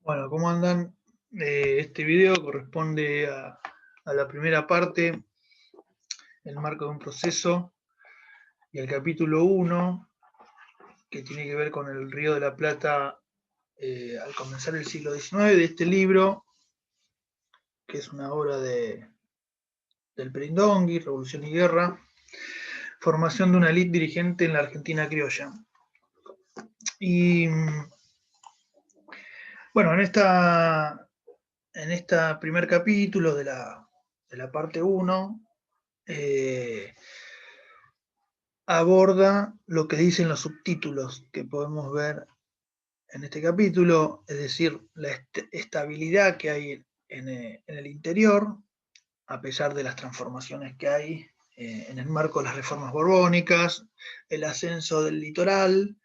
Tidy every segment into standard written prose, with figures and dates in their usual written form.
Bueno, ¿cómo andan? Este video corresponde a la primera parte, el marco de un proceso, y el capítulo 1, que tiene que ver con el Río de la Plata al comenzar el siglo XIX, de este libro, que es una obra del Perindongui, Revolución y Guerra, formación de una élite dirigente en la Argentina criolla. Y bueno, en este primer capítulo de la parte 1, aborda lo que dicen los subtítulos que podemos ver en este capítulo, es decir, la estabilidad que hay en el interior, a pesar de las transformaciones que hay en el marco de las reformas borbónicas, el ascenso del litoral,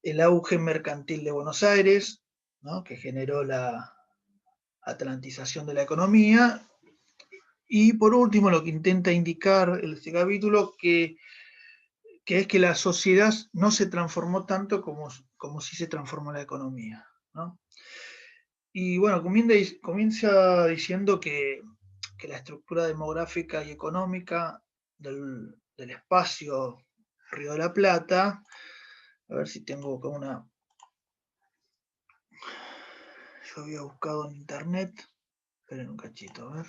el auge mercantil de Buenos Aires, ¿no?, que generó la atlantización de la economía, y por último lo que intenta indicar este capítulo, que es que la sociedad no se transformó tanto como sí se transformó la economía, ¿no? Y bueno, comienza diciendo que la estructura demográfica y económica del espacio Río de la Plata, a ver si tengo como una... Yo había buscado en internet, esperen un cachito, a ver.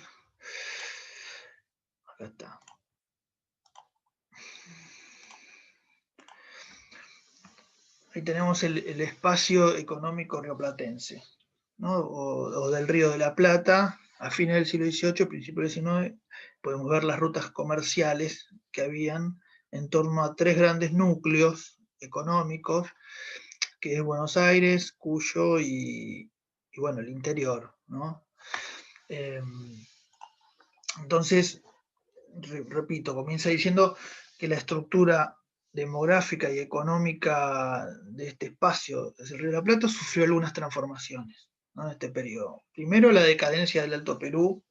Acá está. Ahí tenemos el espacio económico rioplatense, ¿no? O del Río de la Plata, a fines del siglo XVIII, principios del XIX, podemos ver las rutas comerciales que habían en torno a tres grandes núcleos económicos, que es Buenos Aires, Cuyo y bueno, el interior, ¿no? Entonces, repito, comienza diciendo que la estructura demográfica y económica de este espacio, desde el Río de la Plata, sufrió algunas transformaciones, ¿no?, en este periodo. Primero, la decadencia del Alto Perú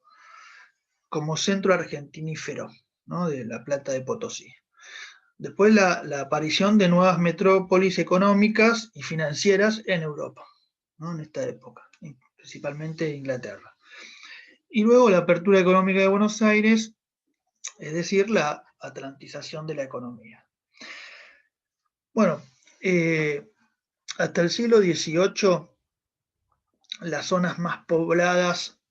como centro argentinífero, ¿no?, de la Plata de Potosí. Después, la aparición de nuevas metrópolis económicas y financieras en Europa, ¿no?, en esta época, principalmente Inglaterra. Y luego la apertura económica de Buenos Aires, es decir, la atlantización de la economía. Bueno, hasta el siglo XVIII, las zonas más pobladas,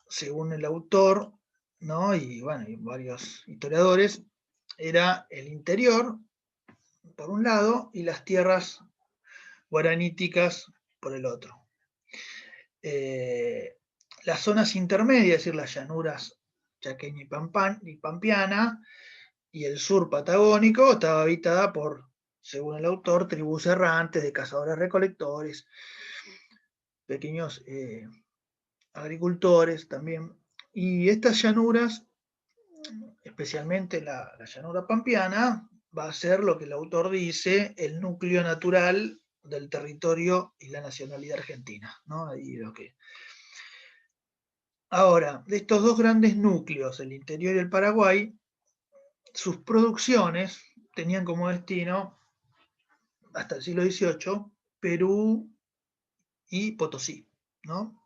según el autor, ¿no?, y bueno, y varios historiadores, era el interior, por un lado, y las tierras guaraníticas por el otro. Las zonas intermedias, es decir, las llanuras chaqueña y pampeana, y el sur patagónico, estaba habitada por, según el autor, tribus errantes de cazadores-recolectores, pequeños agricultores también. Y estas llanuras, especialmente la llanura pampeana, va a ser lo que el autor dice el núcleo natural del territorio y la nacionalidad argentina, ¿no? Ahí lo que... Ahora, de estos dos grandes núcleos, el interior y el Paraguay, sus producciones tenían como destino, hasta el siglo XVIII, Perú y Potosí, ¿no?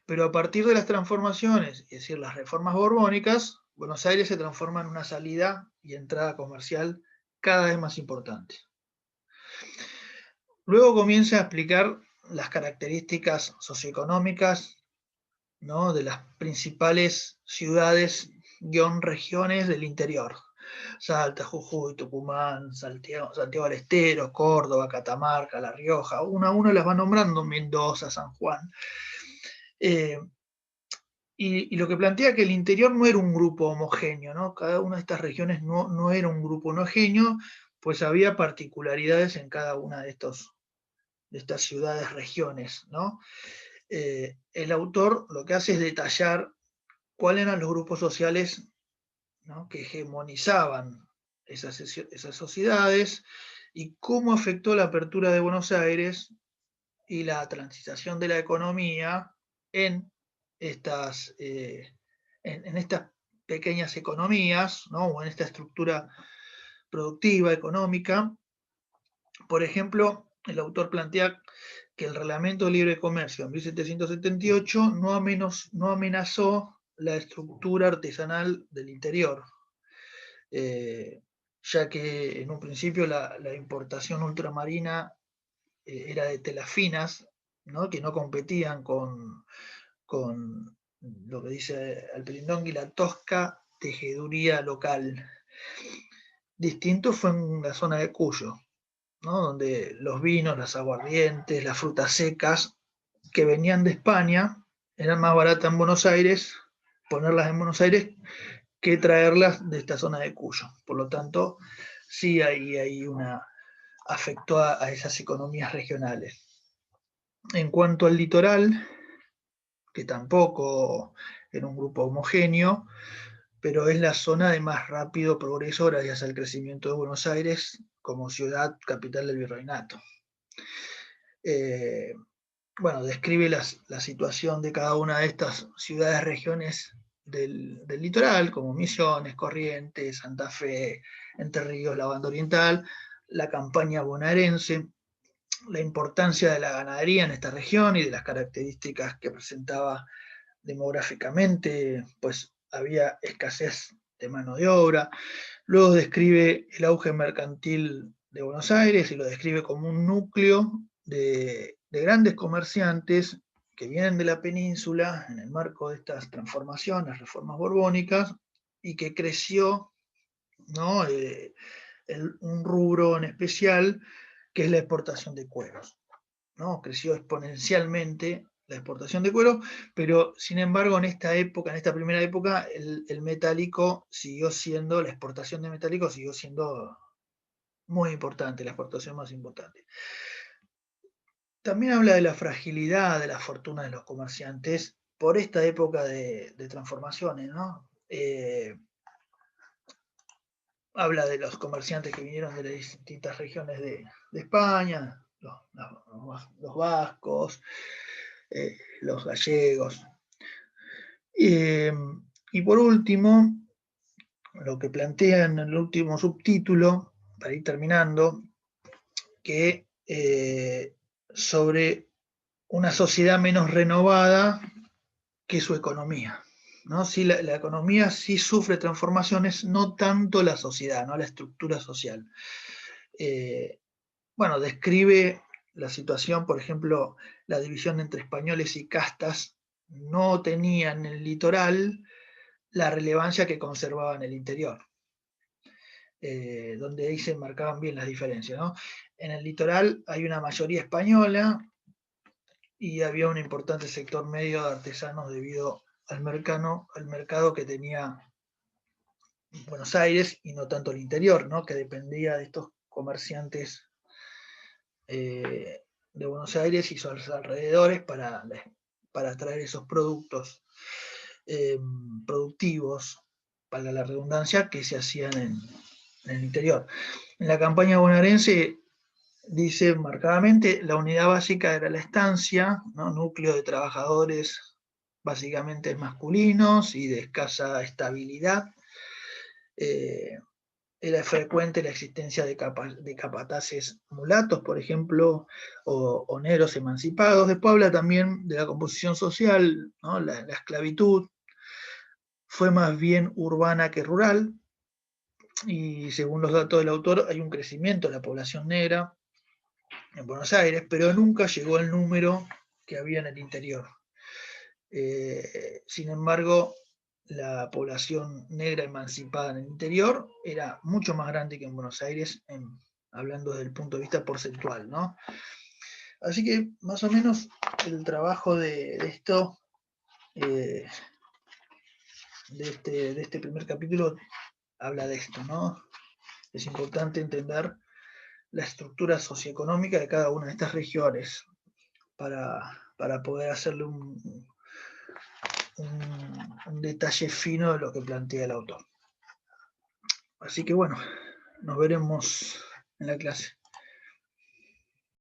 Pero a partir de las transformaciones, es decir, las reformas borbónicas, Buenos Aires se transforma en una salida y entrada comercial cada vez más importante. Luego comienza a explicar las características socioeconómicas, ¿no?, de las principales ciudades regiones del interior. Salta, Jujuy, Tucumán, Santiago del Estero, Córdoba, Catamarca, La Rioja, una a una las va nombrando, Mendoza, San Juan. Y lo que plantea que el interior no era un grupo homogéneo, ¿no? Cada una de estas regiones no era un grupo homogéneo, pues había particularidades en cada una de estas ciudades, regiones, ¿no? El autor lo que hace es detallar cuáles eran los grupos sociales, ¿no?, que hegemonizaban esas sociedades, y cómo afectó la apertura de Buenos Aires y la transición de la economía en estas, en estas pequeñas economías, ¿no?, o en esta estructura productiva, económica. Por ejemplo, el autor plantea que el Reglamento de Libre Comercio en 1778 no amenazó la estructura artesanal del interior, ya que en un principio la importación ultramarina era de telas finas, ¿no? Que no competían con lo que dice Alpelindón y la tosca tejeduría local. Distinto fue en la zona de Cuyo, ¿no? Donde los vinos, las aguardientes, las frutas secas que venían de España eran más baratas en Buenos Aires, ponerlas en Buenos Aires, que traerlas de esta zona de Cuyo. Por lo tanto, sí hay una afectó a esas economías regionales. En cuanto al litoral, que tampoco era un grupo homogéneo, pero es la zona de más rápido progreso gracias al crecimiento de Buenos Aires como ciudad capital del virreinato. Bueno, describe la situación de cada una de estas ciudades, regiones del litoral, como Misiones, Corrientes, Santa Fe, Entre Ríos, la Banda Oriental, la campaña bonaerense, la importancia de la ganadería en esta región y de las características que presentaba demográficamente, pues había escasez de mano de obra. Luego describe el auge mercantil de Buenos Aires y lo describe como un núcleo de grandes comerciantes que vienen de la península en el marco de estas transformaciones, reformas borbónicas, y que creció, ¿no? Un rubro en especial que es la exportación de cueros, ¿no? Creció exponencialmente la exportación de cuero, pero sin embargo en esta época, en esta primera época, el metálico siguió siendo, la exportación de metálico siguió siendo muy importante, la exportación más importante. También habla de la fragilidad de la fortuna de los comerciantes por esta época de transformaciones, ¿no? Habla de los comerciantes que vinieron de las distintas regiones de España, los vascos, los gallegos. Y por último, lo que plantea en el último subtítulo, para ir terminando, que sobre una sociedad menos renovada que su economía, ¿no? Sí, la economía sí sufre transformaciones, no tanto la sociedad, ¿no? La estructura social. Bueno, describe la situación, por ejemplo, la división entre españoles y castas no tenía en el litoral la relevancia que conservaba en el interior, donde ahí se marcaban bien las diferencias, ¿no? En el litoral hay una mayoría española y había un importante sector medio de artesanos debido al mercado que tenía Buenos Aires y no tanto el interior, ¿no? Que dependía de estos comerciantes de Buenos Aires y sus alrededores para traer esos productos productivos, para la redundancia, que se hacían en el interior. En la campaña bonaerense dice marcadamente, la unidad básica era la estancia, ¿no? Núcleo de trabajadores básicamente masculinos y de escasa estabilidad. Era frecuente la existencia de capataces mulatos, por ejemplo, o negros emancipados. Después habla también de la composición social, ¿no? La esclavitud fue más bien urbana que rural, y según los datos del autor hay un crecimiento de la población negra en Buenos Aires, pero nunca llegó al número que había en el interior. Sin embargo, la población negra emancipada en el interior era mucho más grande que en Buenos Aires, hablando desde el punto de vista porcentual, ¿no? Así que más o menos el trabajo de esto, de este primer capítulo, habla de esto, ¿no? Es importante entender la estructura socioeconómica de cada una de estas regiones para poder hacerle un detalle fino de lo que plantea el autor. Así que bueno, nos veremos en la clase.